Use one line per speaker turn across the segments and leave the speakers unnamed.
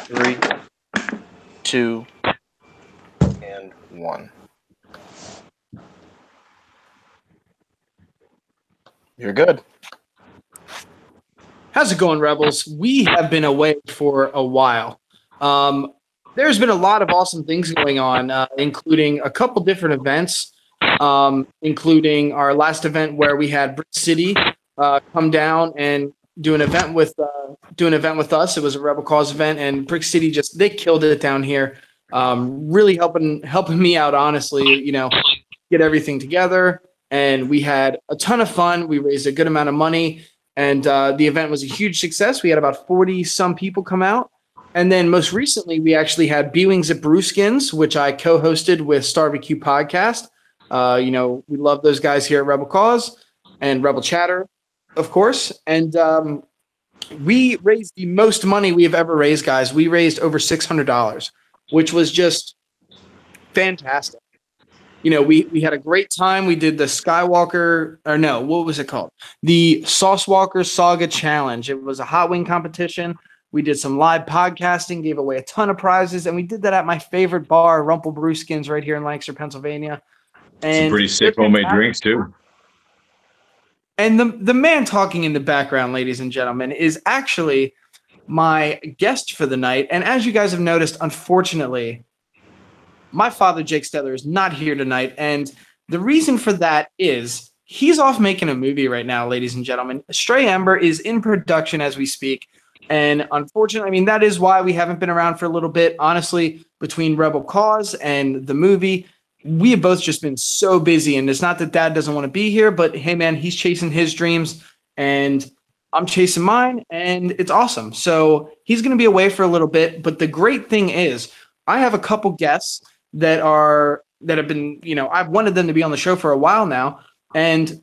Three, two, and one. You're good.
How's it going, Rebels? We have been away for a while. There's been a lot of awesome things going on, including a couple different events, including our last event where we had Brick City come down and do an event with us. It was a Rebel Cause event, and Brick City they killed it down here. Really helping me out, honestly. Get everything together, and we had a ton of fun. We raised a good amount of money. And the event was a huge success. We had about 40-some people come out. And then most recently, we actually had B-Wings at Brewskins, which I co-hosted with StarBQ Podcast. We love those guys here at Rebel Cause and Rebel Chatter, of course. And we raised the most money we have ever raised, guys. We raised over $600, which was just fantastic. We had a great time. We did the Skywalker, or no, what was it called? The Sauce Walker Saga Challenge. It was a hot wing competition. We did some live podcasting, gave away a ton of prizes, and we did that at my favorite bar, Rumple Brewskins, right here in Lancaster, Pennsylvania. And
some pretty sick homemade drinks, too.
And the man talking in the background, ladies and gentlemen, is actually my guest for the night. And as you guys have noticed, unfortunately, my father, Jake Stettler, is not here tonight, and the reason for that is he's off making a movie right now, ladies and gentlemen. Stray Ember is in production as we speak, and unfortunately, that is why we haven't been around for a little bit. Honestly, between Rebel Cause and the movie, we have both just been so busy, and it's not that Dad doesn't want to be here, but hey, man, he's chasing his dreams, and I'm chasing mine, and it's awesome. So he's going to be away for a little bit, but the great thing is I have a couple guests that have been, I've wanted them to be on the show for a while now. And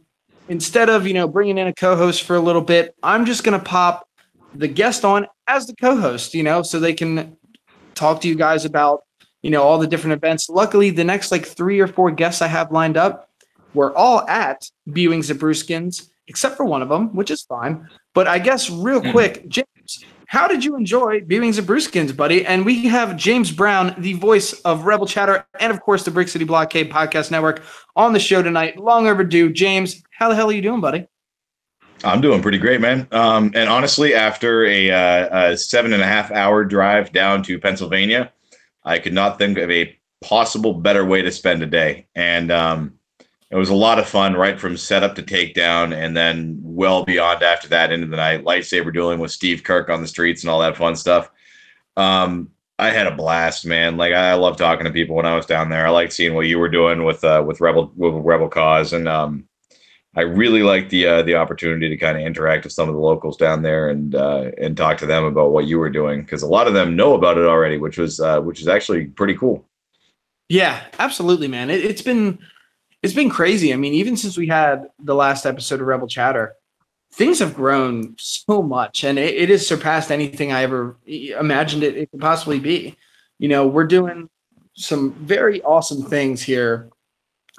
instead of, bringing in a co-host for a little bit, I'm just going to pop the guest on as the co-host, so they can talk to you guys about, all the different events. Luckily, the next 3 or 4 guests I have lined up, we're all at B-Wings at Brewskins, except for one of them, which is fine. But I guess real quick, James, how did you enjoy B-Wings at Brewskins, buddy? And we have James Brown, the voice of Rebel Chatter and, of course, the Brick City Blockade Podcast Network on the show tonight. Long overdue. James, how the hell are you doing, buddy?
I'm doing pretty great, man. And honestly, after a 7.5-hour drive down to Pennsylvania, I could not think of a possible better way to spend a day. And it was a lot of fun, right from setup to takedown, and then well beyond after that into the night, lightsaber dueling with Steve Kirk on the streets and all that fun stuff. I had a blast, man. I love talking to people when I was down there. I liked seeing what you were doing with Rebel Cause, and I really liked the opportunity to kind of interact with some of the locals down there and talk to them about what you were doing, because a lot of them know about it already, which is actually pretty cool.
Yeah, absolutely, man. It's been crazy. Even since we had the last episode of Rebel Chatter, things have grown so much, and it has surpassed anything I ever imagined it could possibly be. We're doing some very awesome things here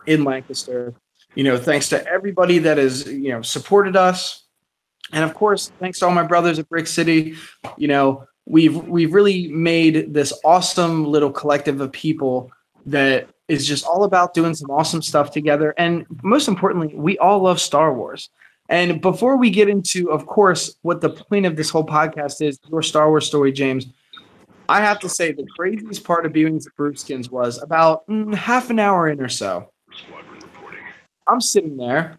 in Lancaster, thanks to everybody that has, supported us. And of course, thanks to all my brothers at Brick City. We've really made this awesome little collective of people that is just all about doing some awesome stuff together. And most importantly, we all love Star Wars. And before we get into, of course, what the point of this whole podcast is, your Star Wars story, James, I have to say the craziest part of B-Wings at Brewskins was about half an hour in or so. I'm sitting there,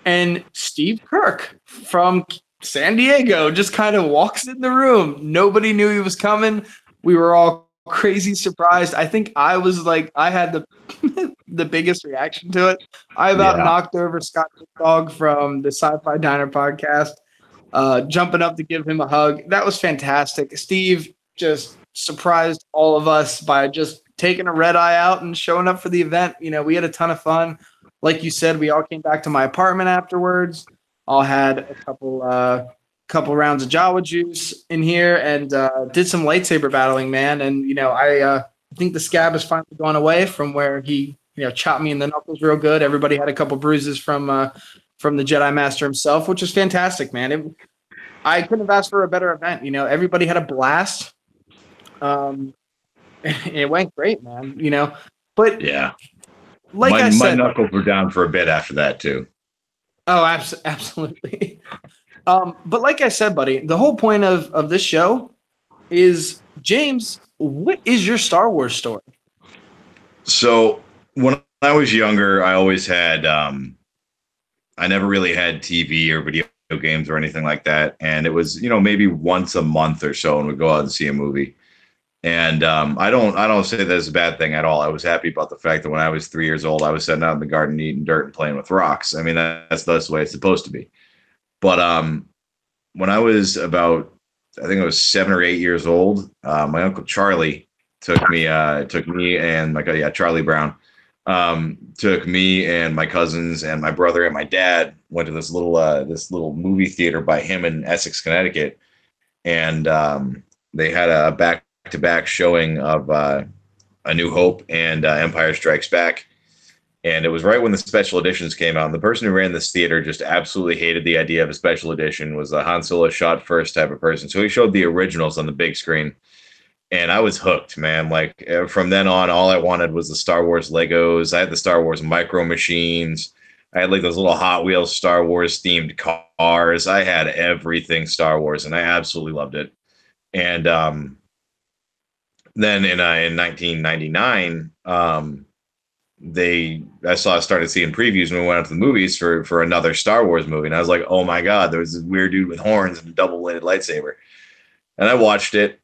and Steve Kirk from San Diego just kind of walks in the room. Nobody knew he was coming. We were all crazy surprised. I think I was I had the biggest reaction to it. I about knocked over Scott Dog from the Sci-Fi Diner podcast, jumping up to give him a hug. That was fantastic. Steve just surprised all of us by just taking a red eye out and showing up for the event. We had a ton of fun. Like you said, we all came back to my apartment afterwards. All had a couple rounds of Jawa juice in here and did some lightsaber battling, man. And, I think the scab has finally gone away from where he, chopped me in the knuckles real good. Everybody had a couple bruises from the Jedi Master himself, which was fantastic, man. I couldn't have asked for a better event. Everybody had a blast. Um, it went great, man. But
Yeah.
like
my
I
my
said,
knuckles were down for a bit after that too.
oh, absolutely. But like I said, buddy, the whole point of this show is, James, what is your Star Wars story?
So when I was younger, I always had I never really had TV or video games or anything like that, and it was maybe once a month or so, and we'd go out and see a movie. And I don't say that's a bad thing at all. I was happy about the fact that when I was 3 years old, I was sitting out in the garden eating dirt and playing with rocks. I mean, that's the way it's supposed to be. But when I was about, I think I was 7 or 8 years old, my uncle Charlie took me and my Charlie Brown took me and my cousins and my brother and my dad went to this little movie theater by him in Essex, Connecticut, and they had a back to back showing of A New Hope and Empire Strikes Back. And it was right when the special editions came out. And the person who ran this theater just absolutely hated the idea of a special edition, was a Han Solo shot first type of person. So he showed the originals on the big screen. And I was hooked, man. Like from then on, all I wanted was the Star Wars Legos. I had the Star Wars Micro Machines. I had like those little Hot Wheels Star Wars themed cars. I had everything Star Wars, and I absolutely loved it. And then in 1999, I started seeing previews when we went out to the movies for another Star Wars movie, and I was like, oh my god, there was this weird dude with horns and a double-bladed lightsaber, and I watched it,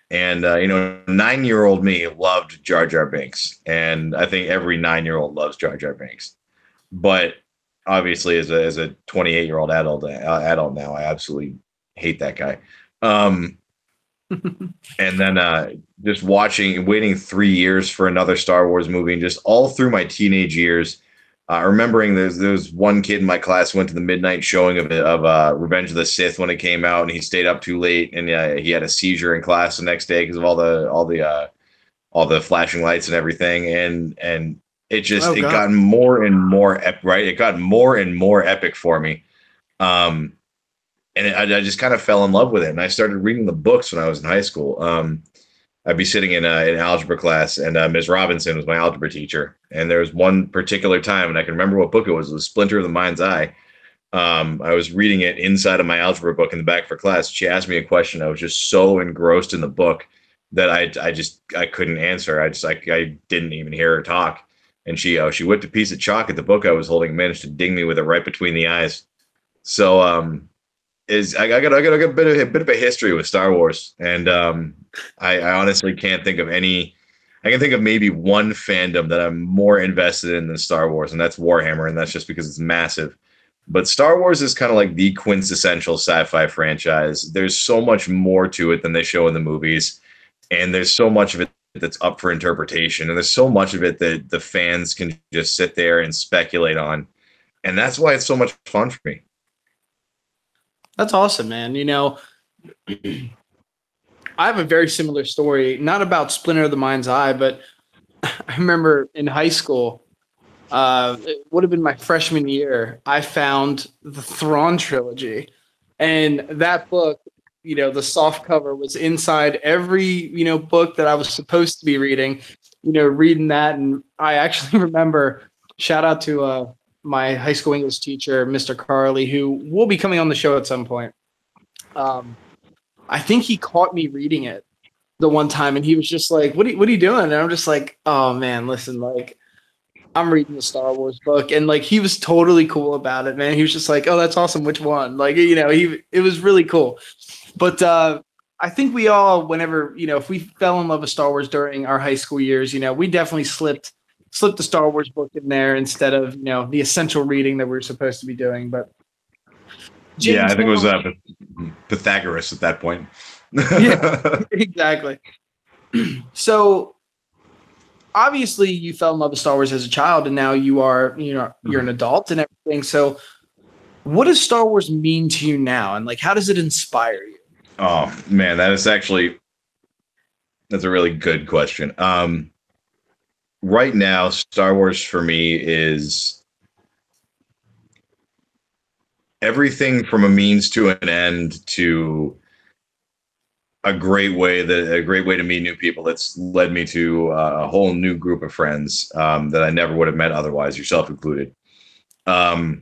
and 9-year-old me loved Jar Jar Binks, and I think every 9-year-old loves Jar Jar Binks, but obviously as a 28-year-old adult now, I absolutely hate that guy. And then just waiting 3 years for another Star Wars movie, and just all through my teenage years, remembering there was one kid in my class who went to the midnight showing of Revenge of the Sith when it came out, and he stayed up too late, and he had a seizure in class the next day because of all the flashing lights and everything, and it got more and more right. It got more and more epic for me. And I just kind of fell in love with it. And I started reading the books when I was in high school. I'd be sitting in algebra class, and Ms. Robinson was my algebra teacher. And there was one particular time, and I can remember what book it was Splinter of the Mind's Eye. I was reading it inside of my algebra book in the back for class. She asked me a question. I was just so engrossed in the book that I couldn't answer. I didn't even hear her talk. And she whipped a piece of chalk at the book I was holding and managed to ding me with it right between the eyes. So I got a bit of a history with Star Wars, and I honestly can't think of any. I can think of maybe one fandom that I'm more invested in than Star Wars, and that's Warhammer, and that's just because it's massive. But Star Wars is kind of like the quintessential sci-fi franchise. There's so much more to it than they show in the movies, and there's so much of it that's up for interpretation, and there's so much of it that the fans can just sit there and speculate on, and that's why it's so much fun for me.
That's awesome, man. I have a very similar story, not about Splinter of the Mind's Eye, but I remember in high school, it would have been my freshman year, I found the Thrawn trilogy. And that book, the soft cover was inside every, book that I was supposed to be reading, reading that. And I actually remember, shout out to my high school English teacher, Mr. Carley, who will be coming on the show at some point. I think he caught me reading it the one time, and he was just like, what are you doing? And I'm just like, oh man, listen, like, I'm reading the Star Wars book. And like, he was totally cool about it, man. He was just like, oh, that's awesome. Which one? Like, it was really cool. But I think we all, whenever, if we fell in love with Star Wars during our high school years, we definitely slipped the Star Wars book in there instead of, the essential reading that we're supposed to be doing. But
James, yeah, I think it was Pythagoras at that point.
Yeah, exactly. So obviously you fell in love with Star Wars as a child, and now you're an adult and everything. So what does Star Wars mean to you now? And like, how does it inspire you?
Oh man, that's a really good question. Right now, Star Wars for me is everything from a means to an end to a great way to meet new people. That's led me to a whole new group of friends that I never would have met otherwise, yourself included. I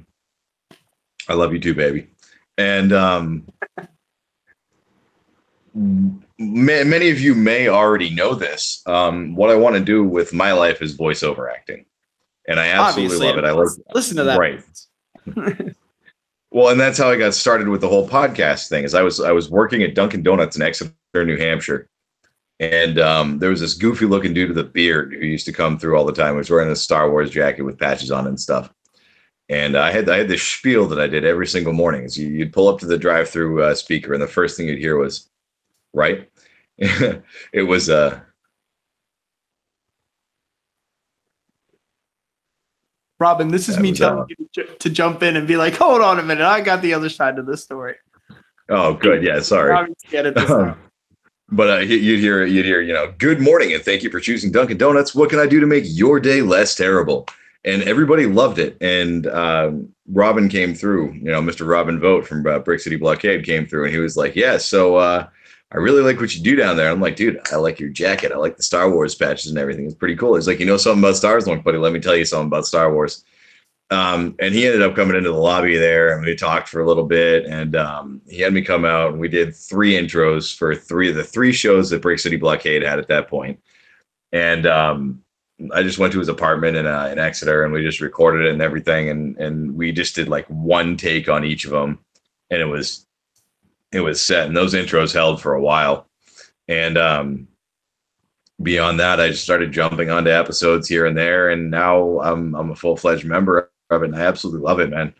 love you too, baby. And many of you may already know this. What I want to do with my life is voiceover acting, and I absolutely love it. I like
listen to that.
Right. Well, and that's how I got started with the whole podcast thing. Is I was working at Dunkin' Donuts in Exeter, New Hampshire, and there was this goofy looking dude with a beard who used to come through all the time. He was wearing a Star Wars jacket with patches on it and stuff. And I had this spiel that I did every single morning. Is you'd pull up to the drive-through speaker, and the first thing you'd hear was, "Right." It was
Robin, this is me telling you to jump in and be like, hold on a minute, I got the other side of this story.
Oh, good. Yeah, sorry.
Get it this time.
But you'd hear, good morning and thank you for choosing Dunkin' Donuts. What can I do to make your day less terrible? And everybody loved it. And Robin came through, Mr. Robin Vogt from Brick City Blockade came through, and he was like, yeah, so I really like what you do down there. I'm like, dude, I like your jacket. I like the Star Wars patches and everything. It's pretty cool. He's like, you know something about Star Wars? I'm like, buddy, let me tell you something about Star Wars. And he ended up coming into the lobby there, and we talked for a little bit, and he had me come out, and we did 3 intros for the three shows that Brick City Blockade had at that point. And I just went to his apartment in Exeter, and we just recorded it and everything, and we just did like one take on each of them, and it was set, and those intros held for a while. And beyond that, I just started jumping onto episodes here and there, and now I'm a full-fledged member of it, and I absolutely love it, man.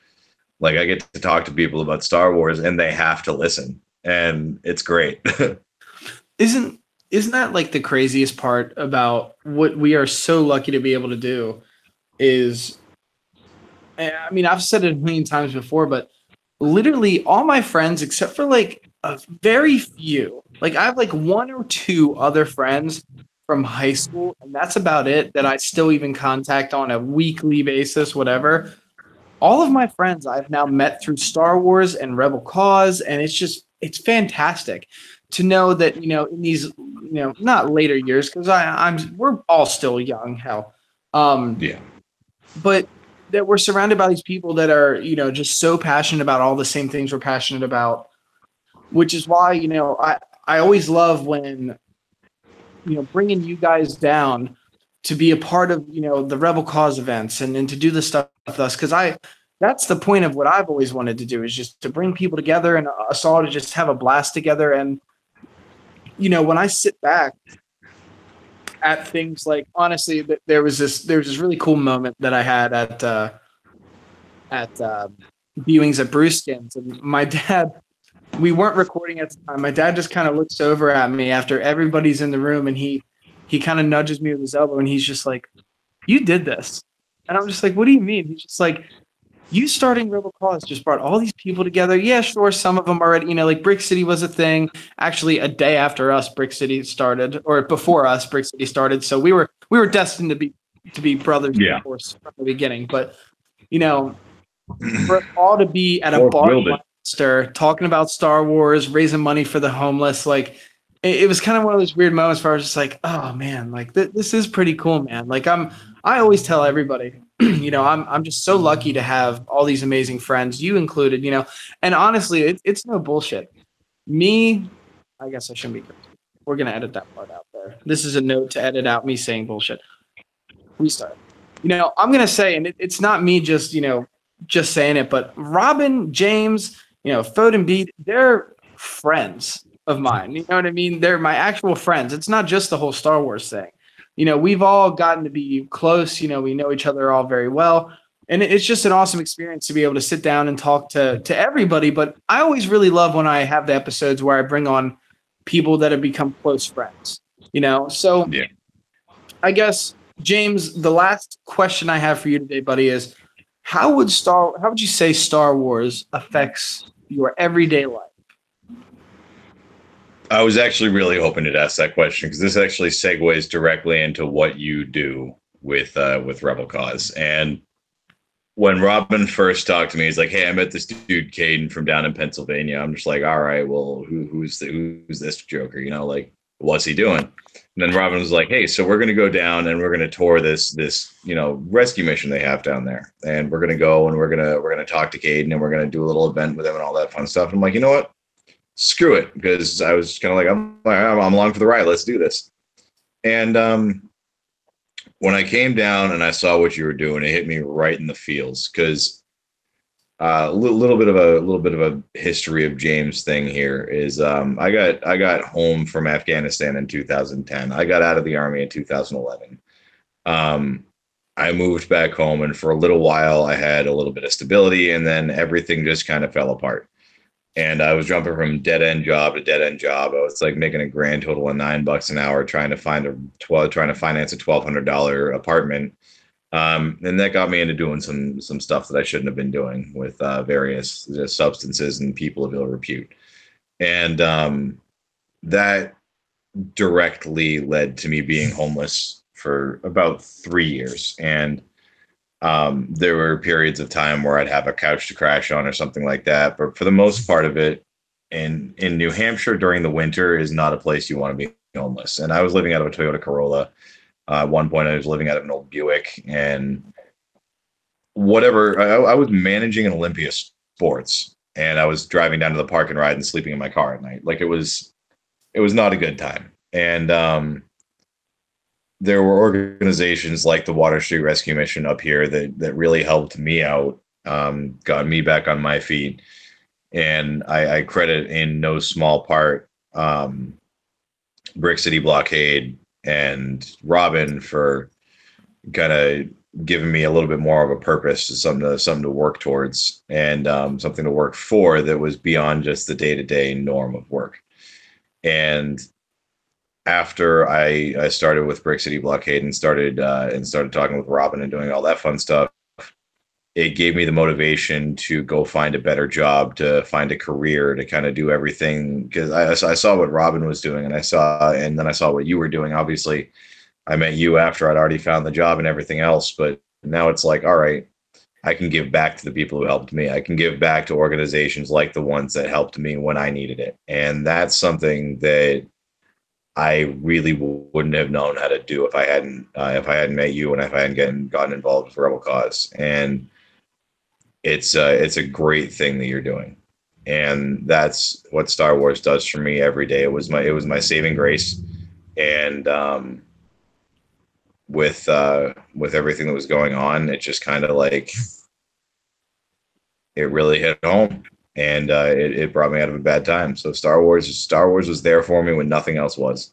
Like, I get to talk to people about Star Wars, and they have to listen, and it's great.
Isn't that like the craziest part about what we are so lucky to be able to do is, I mean, I've said it a million times before, but literally all my friends, except for like a very few, like I have like 1 or 2 other friends from high school, and that's about it, that I still even contact on a weekly basis, whatever. All of my friends I've now met through Star Wars and Rebel Cause, and it's fantastic to know that, in these, not later years, because we're all still young, hell.
Yeah.
But that we're surrounded by these people that are, just so passionate about all the same things we're passionate about, which is why, I always love when, bringing you guys down to be a part of, the Rebel Cause events and to do this stuff with us. Cause that's the point of what I've always wanted to do, is just to bring people together and us all to just have a blast together. And, when I sit back at things like, honestly, there was this really cool moment that I had at viewings at Brewskins, and my dad, we weren't recording at the time. My dad just kind of looks over at me after everybody's in the room, and he kind of nudges me with his elbow, and he's just like, "You did this." And I'm just like, "What do you mean?" He's just like, "You starting Rebel Cause just brought all these people together." Yeah, sure, some of them already, like Brick City was a thing. Actually, a day after us, Brick City started, or before us, Brick City started. So we were destined to be brothers, of course, from the beginning. But for us all to be at a bar talking about Star Wars, raising money for the homeless, like it was kind of one of those weird moments where I was just like, oh man, like this is pretty cool, man. Like I always tell everybody, I'm just so lucky to have all these amazing friends, you included, and honestly, it's no bullshit. Me, I guess I shouldn't be good. We're going to edit that part out there. This is a note to edit out me saying bullshit. Restart. I'm going to say, and it's not me just saying it, but Robin, James, Foden Beat, they're friends of mine. You know what I mean? They're my actual friends. It's not just the whole Star Wars thing. We've all gotten to be close. We know each other all very well. And it's just an awesome experience to be able to sit down and talk to everybody. But I always really love when I have the episodes where I bring on people that have become close friends, So yeah. I guess, James, the last question I have for you today, buddy, is how would you say Star Wars affects your everyday life?
I was actually really hoping to ask that question, because this actually segues directly into what you do with Rebel Cause. And when Robin first talked to me, he's like, "Hey, I met this dude Caden from down in Pennsylvania." I'm just like, "All right, well, who's this Joker? You know, like, what's he doing?" And then Robin was like, "Hey, so we're gonna go down and we're gonna tour this rescue mission they have down there, and we're gonna go and we're gonna talk to Caden and we're gonna do a little event with him and all that fun stuff." And I'm like, you know what? Screw it, because I was kind of like, I'm along for the ride. Let's do this. And when I came down and I saw what you were doing, it hit me right in the feels, because a little bit of a history of James thing here is I got home from Afghanistan in 2010. I got out of the army in 2011. I moved back home, and for a little while I had a little bit of stability, and then everything just kind of fell apart. And I was jumping from dead end job to dead end job. I was like making a grand total of $9 an hour trying to finance a $1,200 apartment. And that got me into doing some stuff that I shouldn't have been doing with various substances and people of ill repute. And that directly led to me being homeless for about 3 years. And there were periods of time where I'd have a couch to crash on or something like that. But for the most part of it, in New Hampshire during the winter is not a place you want to be homeless. And I was living out of a Toyota Corolla. At one point, I was living out of an old Buick, and whatever. I was managing an Olympia Sports, and I was driving down to the park and ride and sleeping in my car at night. Like, it was not a good time. And there were organizations like the Water Street Rescue Mission up here that really helped me out, got me back on my feet. And I credit in no small part Brick City Blockade and Robin for kind of giving me a little bit more of a purpose, something to work towards, and something to work for that was beyond just the day-to-day norm of work. And after I started with Brick City Blockade and started talking with Robin and doing all that fun stuff, it gave me the motivation to go find a better job, to find a career, to kind of do everything. Because I saw what Robin was doing, and then I saw what you were doing. Obviously, I met you after I'd already found the job and everything else. But now it's like, all right, I can give back to the people who helped me. I can give back to organizations like the ones that helped me when I needed it. And that's something that I really wouldn't have known how to do if I hadn't met you and if I hadn't gotten involved with Rebel Cause. And it's a great thing that you're doing, and that's what Star Wars does for me every day. It was my saving grace, and with everything that was going on, it just kind of like it really hit home, and it brought me out of a bad time. So Star Wars was there for me when nothing else was.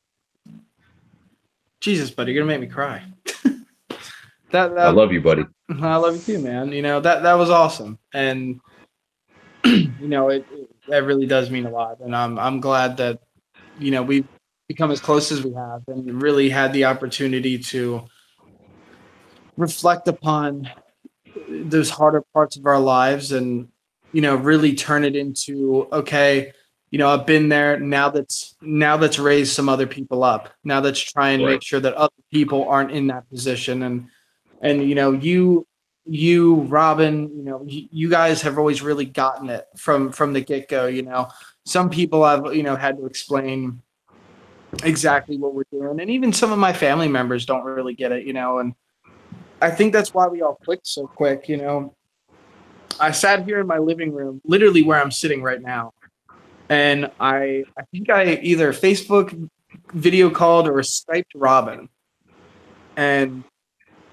Jesus, buddy, you're gonna make me cry.
I love you, buddy.
I love you too, man. You know, that was awesome. And you know, that really does mean a lot. And I'm glad that, you know, we've become as close as we have and really had the opportunity to reflect upon those harder parts of our lives and, you know, really turn it into, okay, you know, I've been there. Now let's raise some other people up. Now let's try and make sure that other people aren't in that position. And you know, you, Robin, you know, you guys have always really gotten it from the get-go. You know, some people I've, you know, had to explain exactly what we're doing. And even some of my family members don't really get it, you know, and I think that's why we all clicked so quick. You know, I sat here in my living room, literally where I'm sitting right now. And I think I either Facebook video called or Skyped Robin. And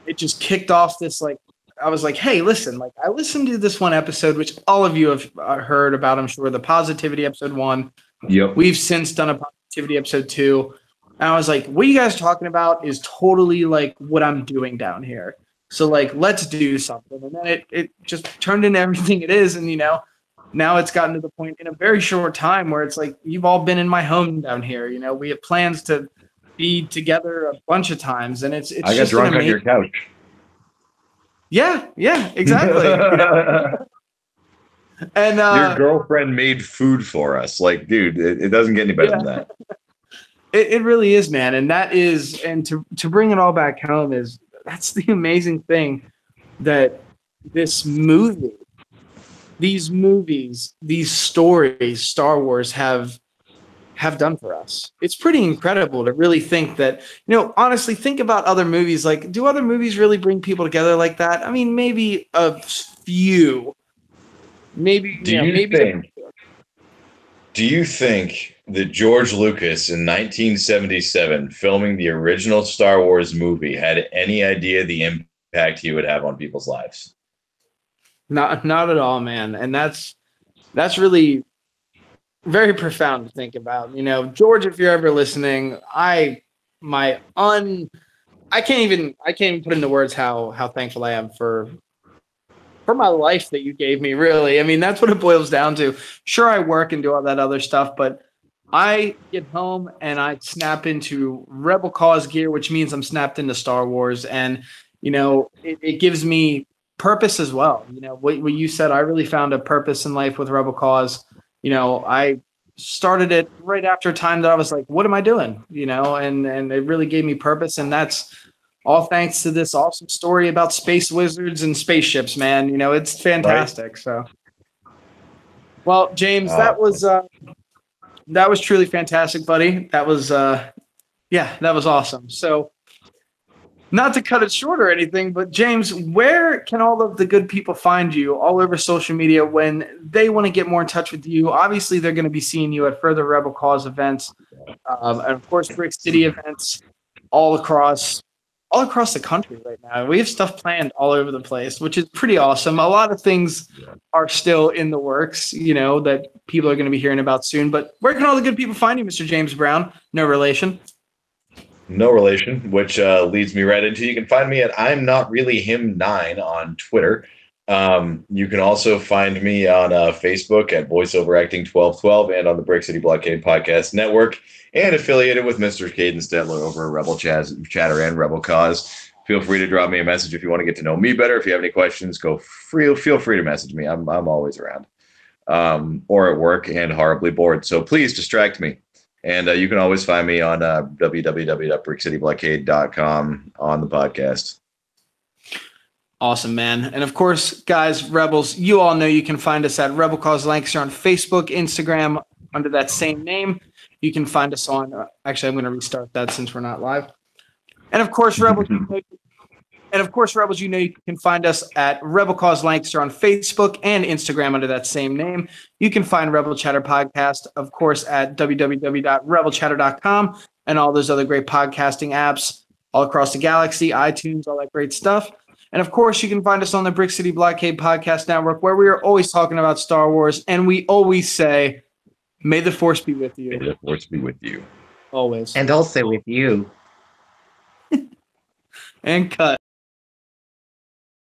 it just kicked off this, like, I was like, hey, listen, like, I listened to this one episode, which all of you have heard about, I'm sure, the positivity episode 1.
Yep.
We've since done a positivity episode 2. And I was like, what are you guys talking about is totally like what I'm doing down here. So like, let's do something. And then it just turned into everything it is. And, you know, now it's gotten to the point in a very short time where it's like, you've all been in my home down here. You know, we have plans to be together a bunch of times, and it's
I got drunk on your couch.
Yeah, exactly. And
your girlfriend made food for us. Like, dude, it doesn't get any better than that.
It really is, man. And that is, and to bring it all back home that's the amazing thing that this movie, these movies, these stories Star Wars have done for us. It's pretty incredible to really think that, honestly, think about other movies. Like, do other movies really bring people together like that? I mean, maybe a few. Maybe,
Do you think that George Lucas in 1977, filming the original Star Wars movie, had any idea the impact he would have on people's lives?
Not at all, man. And that's really very profound to think about. George, if you're ever listening, I can't even put into words how thankful I am for my life that you gave me, really. I mean, that's what it boils down to. Sure, I work and do all that other stuff, but I get home and I snap into Rebel Cause gear, which means I'm snapped into Star Wars. And, it gives me purpose as well. What you said, I really found a purpose in life with Rebel Cause. I started it right after a time that I was like, what am I doing? And it really gave me purpose. And that's all thanks to this awesome story about space wizards and spaceships, man. It's fantastic. Right. So, well, James, that was truly fantastic, buddy. That was awesome. So, not to cut it short or anything, but James, where can all of the good people find you all over social media when they want to get more in touch with you? Obviously, they're going to be seeing you at further Rebel Cause events, and of course, Brick City events all across the country right now. We have stuff planned all over the place, which is pretty awesome. A lot of things are still in the works, that people are going to be hearing about soon. But where can all the good people find you, Mr. James Brown? No relation.
No relation, which leads me right into, you can find me at I'm Not Really Him 9 on Twitter. You can also find me on Facebook at Voiceover Acting 1212 and on the Brick City Blockade Podcast Network, and affiliated with Mr. Caden Stetler over at Rebel Chatter and Rebel Cause. Feel free to drop me a message if you want to get to know me better. If you have any questions, feel free to message me. I'm always around, or at work and horribly bored. So please distract me. And you can always find me on www.brickcityblockade.com on the podcast.
Awesome, man. And of course, guys, Rebels, you all know you can find us at Rebel Cause Lancaster on Facebook, Instagram under that same name. You can find us on, actually, I'm going to restart that since we're not live. And of course, Rebels, you know you can find us at Rebel Cause Lancaster on Facebook and Instagram under that same name. You can find Rebel Chatter Podcast, of course, at www.rebelchatter.com and all those other great podcasting apps all across the galaxy, iTunes, all that great stuff. And of course, you can find us on the Brick City Blockade Podcast Network, where we are always talking about Star Wars, and we always say, may the Force be with you.
May the Force be with you.
Always.
And also with you.
And cut.